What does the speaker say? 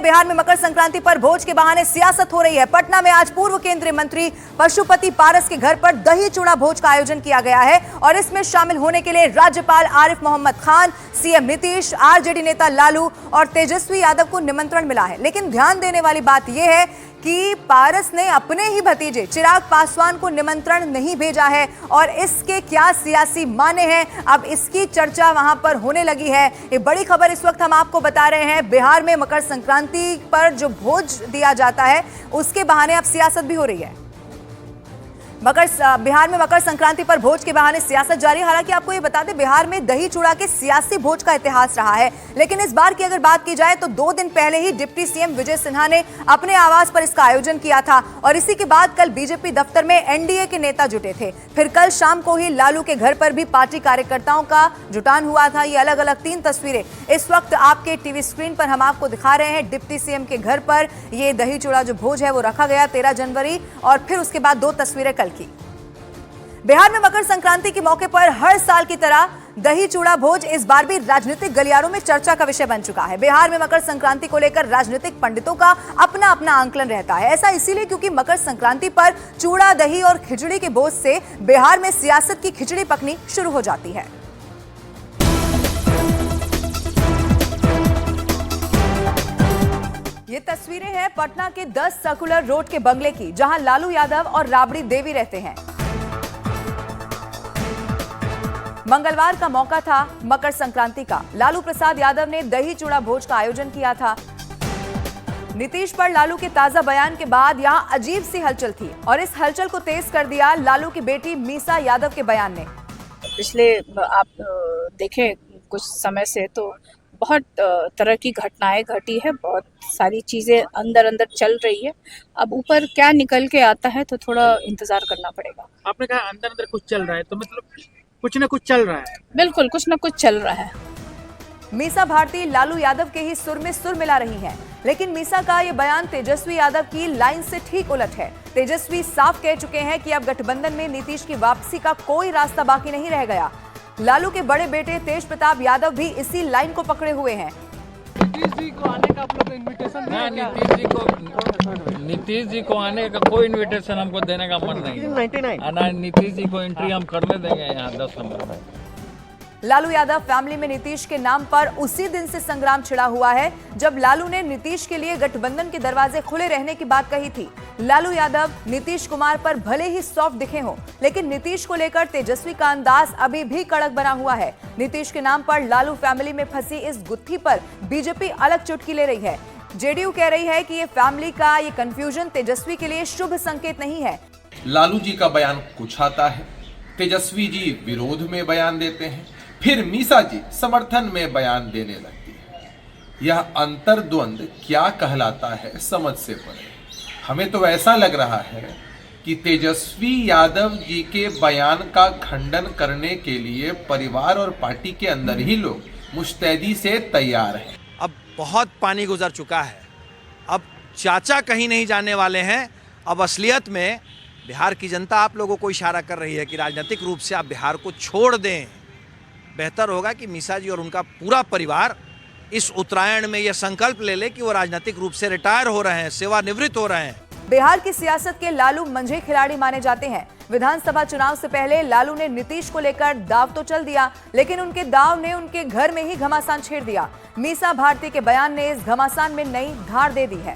बिहार में मकर संक्रांति पर भोज के बहाने सियासत हो रही है। पटना में आज पूर्व केंद्रीय मंत्री पशुपति पारस के घर पर दही चूड़ा भोज का आयोजन किया गया है और इसमें शामिल होने के लिए राज्यपाल आरिफ मोहम्मद खान, सीएम नीतीश, आरजेडी नेता लालू और तेजस्वी यादव को निमंत्रण मिला है। लेकिन ध्यान देने वाली बात यह है कि पारस ने अपने ही भतीजे चिराग पासवान को निमंत्रण नहीं भेजा है और इसके क्या सियासी माने हैं, अब इसकी चर्चा वहां पर होने लगी है। ये बड़ी खबर इस वक्त हम आपको बता रहे हैं। बिहार में मकर संक्रांति पर जो भोज दिया जाता है उसके बहाने अब सियासत भी हो रही है। बिहार में मकर संक्रांति पर भोज के बहाने सियासत जारी है। हालांकि आपको ये बता दें, बिहार में दही चूड़ा के सियासी भोज का इतिहास रहा है, लेकिन इस बार की अगर बात की जाए तो 2 दिन पहले ही डिप्टी सीएम विजय सिन्हा ने अपने आवास पर इसका आयोजन किया था और इसी के बाद कल बीजेपी दफ्तर में एनडीए के नेता जुटे थे। फिर कल शाम को ही लालू के घर पर भी पार्टी कार्यकर्ताओं का जुटान हुआ था। ये अलग अलग 3 तस्वीरें इस वक्त आपके टीवी स्क्रीन पर हम आपको दिखा रहे हैं। डिप्टी सीएम के घर पर ये दही चूड़ा जो भोज है वो रखा गया 13 जनवरी और फिर उसके बाद 2 तस्वीरें कल की। बिहार में मकर संक्रांति के मौके पर हर साल की तरह दही चूड़ा भोज इस बार भी राजनीतिक गलियारों में चर्चा का विषय बन चुका है। बिहार में मकर संक्रांति को लेकर राजनीतिक पंडितों का अपना अपना आंकलन रहता है। ऐसा इसीलिए क्योंकि मकर संक्रांति पर चूड़ा, दही और खिचड़ी के भोज से बिहार में सियासत की खिचड़ी पकनी शुरू हो जाती है। ये तस्वीरें हैं पटना के 10 सर्कुलर रोड के बंगले की, जहां लालू यादव और राबड़ी देवी रहते हैं। मंगलवार का मौका था मकर संक्रांति का। लालू प्रसाद यादव ने दही चूड़ा भोज का आयोजन किया था। नीतीश पर लालू के ताजा बयान के बाद यहां अजीब सी हलचल थी और इस हलचल को तेज कर दिया लालू की बेटी मीसा यादव के बयान ने। पिछले आप देखें कुछ समय से तो बहुत तरह की घटनाएं घटी है, बहुत सारी चीजें अंदर अंदर चल रही है। अब ऊपर क्या निकल के आता है तो थोड़ा इंतजार करना पड़ेगा। आपने कहा अंदर अंदर कुछ चल रहा है, तो मतलब कुछ न कुछ चल रहा है। बिल्कुल कुछ न कुछ चल रहा है। मीसा भारती लालू यादव के ही सुर में सुर मिला रही हैं, लेकिन मीसा का ये बयान तेजस्वी यादव की लाइन से ठीक उलट है। तेजस्वी साफ कह चुके हैं कि अब गठबंधन में नीतीश की वापसी का कोई रास्ता बाकी नहीं रह गया। लालू के बड़े बेटे तेज प्रताप यादव भी इसी लाइन को पकड़े हुए हैं। नीतीश जी को आने का आप लोग इनविटेशन दिया क्या? नीतीश जी को आने का कोई इनविटेशन हमको देने का मन नहीं है। ना नीतीश जी को एंट्री हम करने देंगे यहाँ 10 नंबर में। लालू यादव फैमिली में नीतीश के नाम पर उसी दिन से संग्राम छिड़ा हुआ है जब लालू ने नीतीश के लिए गठबंधन के दरवाजे खुले रहने की बात कही थी। लालू यादव नीतीश कुमार पर भले ही सॉफ्ट दिखे हों, लेकिन नीतीश को लेकर तेजस्वी का अंदाज अभी भी कड़क बना हुआ है। नीतीश के नाम पर लालू फैमिली में फंसी इस गुत्थी पर बीजेपी अलग चुटकी ले रही है। जेडीयू कह रही है कि ये फैमिली का ये कंफ्यूजन तेजस्वी के लिए शुभ संकेत नहीं है। लालू जी का बयान कुछ आता है, तेजस्वी जी विरोध में बयान देते हैं, फिर मीसा जी समर्थन में बयान देने लगती है। यह अंतर्द्वंद क्या कहलाता है समझ से परे। हमें तो ऐसा लग रहा है कि तेजस्वी यादव जी के बयान का खंडन करने के लिए परिवार और पार्टी के अंदर ही लोग मुस्तैदी से तैयार हैं। अब बहुत पानी गुजर चुका है, अब चाचा कहीं नहीं जाने वाले हैं। अब असलियत में बिहार की जनता आप लोगों को इशारा कर रही है कि राजनीतिक रूप से आप बिहार को छोड़ दें। बेहतर होगा कि मीसा जी और उनका पूरा परिवार इस उत्तरायण में यह संकल्प ले ले कि वो राजनीतिक रूप से रिटायर हो रहे हैं, सेवानिवृत्त हो रहे हैं। बिहार की सियासत के लालू मंझे खिलाड़ी माने जाते हैं। विधानसभा चुनाव से पहले लालू ने नीतीश को लेकर दाव तो चल दिया, लेकिन उनके दाव ने उनके घर में ही घमासान छेड़ दिया। मीसा भारती के बयान ने इस घमासान में नई धार दे दी है।